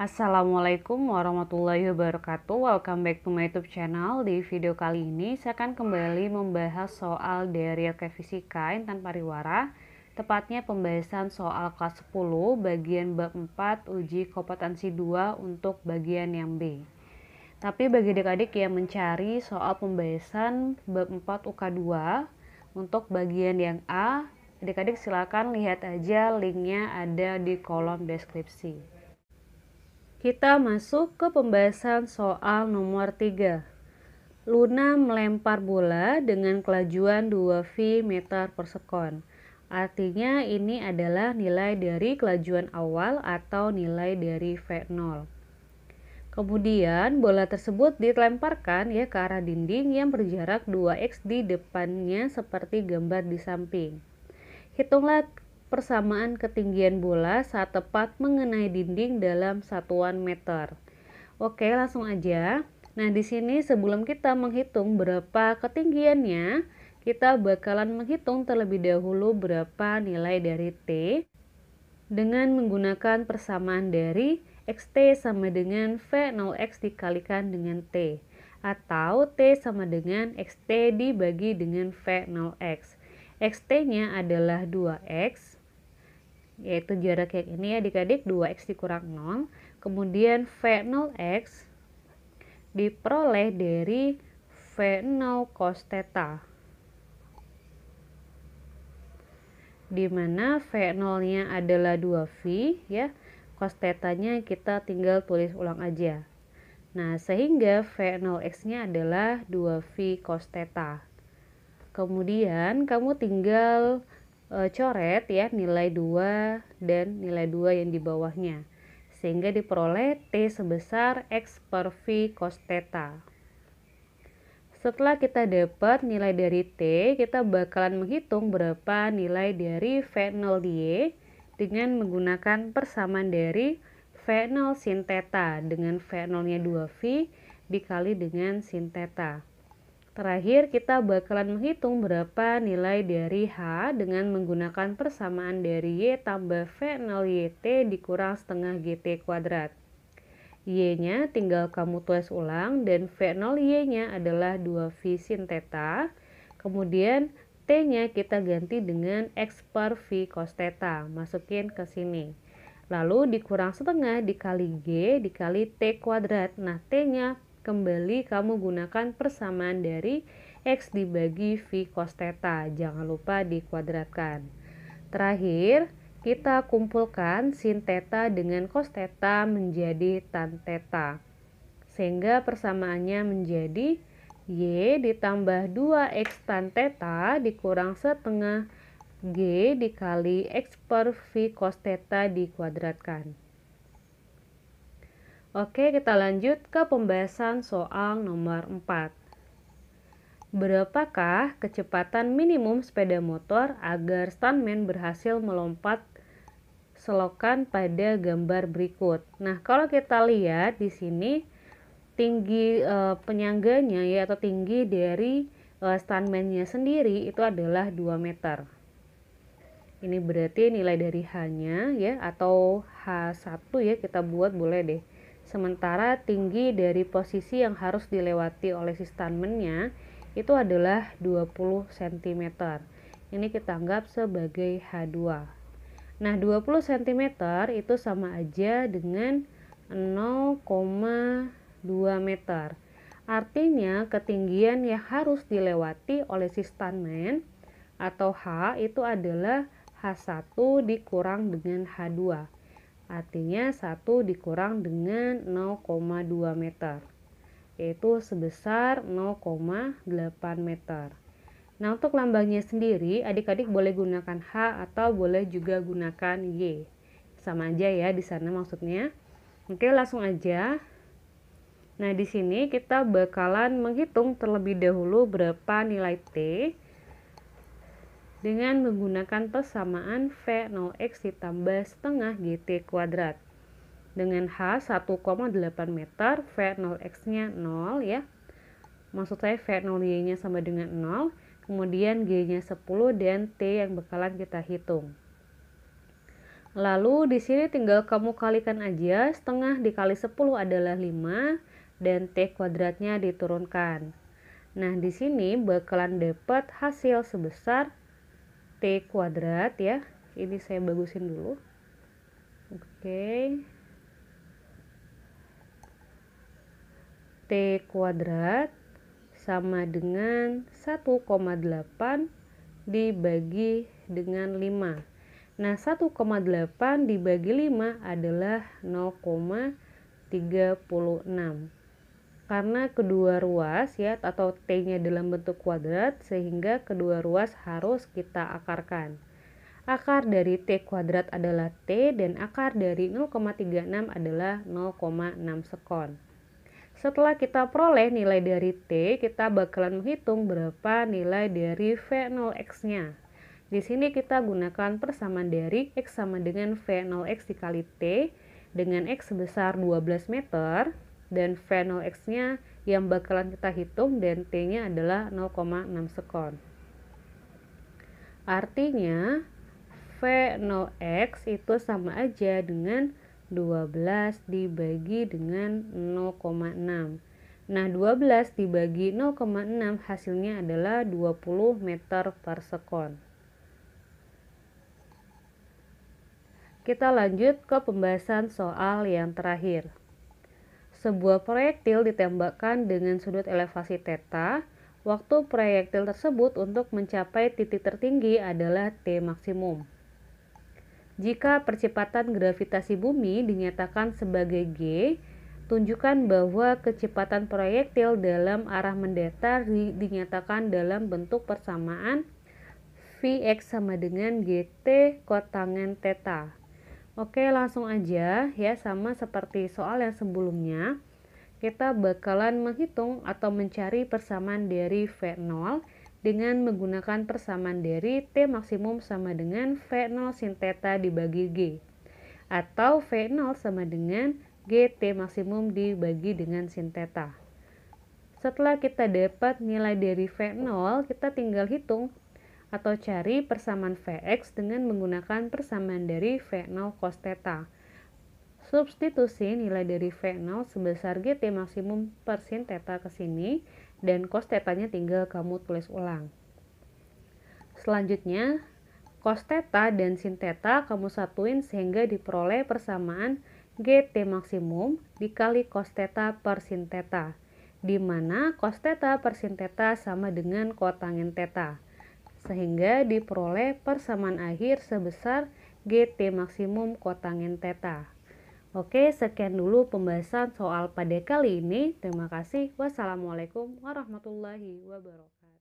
Assalamualaikum warahmatullahi wabarakatuh. Welcome back to my YouTube channel. Di video kali ini saya akan kembali membahas soal dari LK Fisika Intan Pariwara, tepatnya pembahasan soal kelas 10 bagian bab 4 uji kompetensi 2 untuk bagian yang B. Tapi bagi adik-adik yang mencari soal pembahasan bab 4 UK2 untuk bagian yang A, adik-adik silakan lihat aja linknya ada di kolom deskripsi. Kita masuk ke pembahasan soal nomor 3. Luna melempar bola dengan kelajuan 2V meter per sekon. Artinya ini adalah nilai dari kelajuan awal atau nilai dari V0. Kemudian bola tersebut dilemparkan ke arah dinding yang berjarak 2x di depannya seperti gambar di samping. Hitunglah persamaan ketinggian bola saat tepat mengenai dinding dalam satuan meter. Oke, langsung aja. Nah, di sini sebelum kita menghitung berapa ketinggiannya, kita bakalan menghitung terlebih dahulu berapa nilai dari T dengan menggunakan persamaan dari XT sama dengan V0X dikalikan dengan T, atau T sama dengan XT dibagi dengan V0X. XT-nya adalah 2X, yaitu jarak yang ini adik-adik 2x dikurang 0, kemudian V0x diperoleh dari V0 cos theta, dimana V0 nya adalah 2V ya, cos theta-nya kita tinggal tulis ulang aja. Nah, sehingga V0x nya adalah 2V cos theta. Kemudian kamu tinggal coret ya nilai 2 dan nilai 2 yang di bawahnya, sehingga diperoleh T sebesar X per V cos theta. Setelah kita dapat nilai dari T, kita bakalan menghitung berapa nilai dari V0Y dengan menggunakan persamaan dari V0 sin theta dengan V0-nya 2V dikali dengan sin theta. Terakhir, kita bakalan menghitung berapa nilai dari H dengan menggunakan persamaan dari Y tambah V0YT dikurang setengah GT kuadrat. Y-nya tinggal kamu tulis ulang dan V0Y-nya adalah 2V sin theta. Kemudian T-nya kita ganti dengan X per V cos theta. Masukin ke sini. Lalu dikurang setengah dikali G dikali T kuadrat. Nah, T-nya kembali kamu gunakan persamaan dari X dibagi V cos theta, jangan lupa dikuadratkan. Terakhir, kita kumpulkan sin theta dengan cos theta menjadi tan theta, sehingga persamaannya menjadi Y ditambah 2X tan theta dikurang setengah G dikali X per V cos theta dikuadratkan. Oke, kita lanjut ke pembahasan soal nomor 4. Berapakah kecepatan minimum sepeda motor agar stuntman berhasil melompat selokan pada gambar berikut? Nah, kalau kita lihat di sini tinggi penyangganya ya atau tinggi dari stuntman-nya sendiri itu adalah 2 meter. Ini berarti nilai dari H-nya ya atau H1 ya kita buat boleh deh. Sementara tinggi dari posisi yang harus dilewati oleh si stuntman-nya itu adalah 20 cm. Ini kita anggap sebagai H2. Nah, 20 cm itu sama aja dengan 0,2 meter. Artinya ketinggian yang harus dilewati oleh si stuntman atau H itu adalah H1 dikurang dengan H2. Artinya 1 dikurang dengan 0,2 meter, yaitu sebesar 0,8 meter. Nah, untuk lambangnya sendiri, adik-adik boleh gunakan H atau boleh juga gunakan Y. Sama aja ya di sana maksudnya. Oke, langsung aja. Nah, di sini kita bakalan menghitung terlebih dahulu berapa nilai T dengan menggunakan persamaan V0X ditambah setengah GT kuadrat. Dengan H 1,8 meter, V0X-nya 0 ya. Maksud saya V0Y-nya sama dengan 0, kemudian G-nya 10 dan T yang bakalan kita hitung. Lalu di sini tinggal kamu kalikan aja, setengah dikali 10 adalah 5 dan T kuadratnya diturunkan. Nah, di sini bakalan dapat hasil sebesar T kuadrat ya. Ini saya bagusin dulu. Oke. T kuadrat sama dengan 1,8 dibagi dengan 5. Nah, 1,8 dibagi 5 adalah 0,36. Karena kedua ruas ya atau T-nya dalam bentuk kuadrat, sehingga kedua ruas harus kita akarkan. Akar dari T kuadrat adalah T dan akar dari 0,36 adalah 0,6 sekon. Setelah kita peroleh nilai dari T, kita bakalan menghitung berapa nilai dari V0x-nya. Di sini kita gunakan persamaan dari X sama dengan V0x dikali T dengan X sebesar 12 meter dan V0x-nya yang bakalan kita hitung dan T-nya adalah 0,6 sekon. Artinya V0x itu sama aja dengan 12 dibagi dengan 0,6. Nah, 12 dibagi 0,6 hasilnya adalah 20 meter per sekon. Kita lanjut ke pembahasan soal yang terakhir. Sebuah proyektil ditembakkan dengan sudut elevasi θ. Waktu proyektil tersebut untuk mencapai titik tertinggi adalah T maksimum. Jika percepatan gravitasi bumi dinyatakan sebagai G, tunjukkan bahwa kecepatan proyektil dalam arah mendatar dinyatakan dalam bentuk persamaan Vx sama dengan GT kotangen θ. Oke, langsung aja ya, sama seperti soal yang sebelumnya. Kita bakalan menghitung atau mencari persamaan dari V0 dengan menggunakan persamaan dari T maksimum sama dengan V0 sin θ dibagi G. Atau V0 sama dengan GT maksimum dibagi dengan sin θ. Setelah kita dapat nilai dari V0, kita tinggal hitung atau cari persamaan Vx dengan menggunakan persamaan dari V0 cos θ. Substitusi nilai dari V0 sebesar GT maksimum per sin θ ke sini dan cos θ-nya tinggal kamu tulis ulang. Selanjutnya, cos θ dan sin θ kamu satuin sehingga diperoleh persamaan GT maksimum dikali cos θ per sin θ, di mana cos θ per sin θ sama dengan kotangen θ. Sehingga diperoleh persamaan akhir sebesar GT maksimum kotangen θ. Oke, sekian dulu pembahasan soal pada kali ini. Terima kasih. Wassalamualaikum warahmatullahi wabarakatuh.